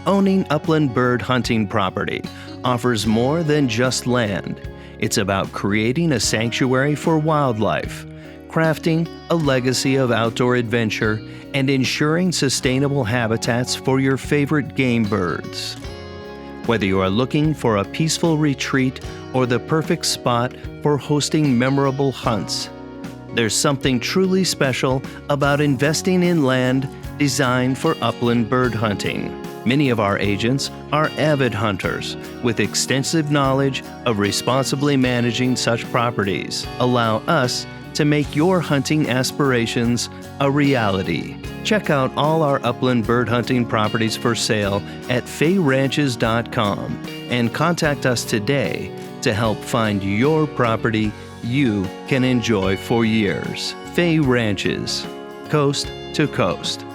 Owning upland bird hunting property offers more than just land. It's about creating a sanctuary for wildlife, crafting a legacy of outdoor adventure, and ensuring sustainable habitats for your favorite game birds. Whether you are looking for a peaceful retreat or the perfect spot for hosting memorable hunts, there's something truly special about investing in land designed for upland bird hunting. Many of our agents are avid hunters with extensive knowledge of responsibly managing such properties. Allow us to make your hunting aspirations a reality. Check out all our upland bird hunting properties for sale at fayranches.com and contact us today to help find your property you can enjoy for years. Fay Ranches, coast to coast.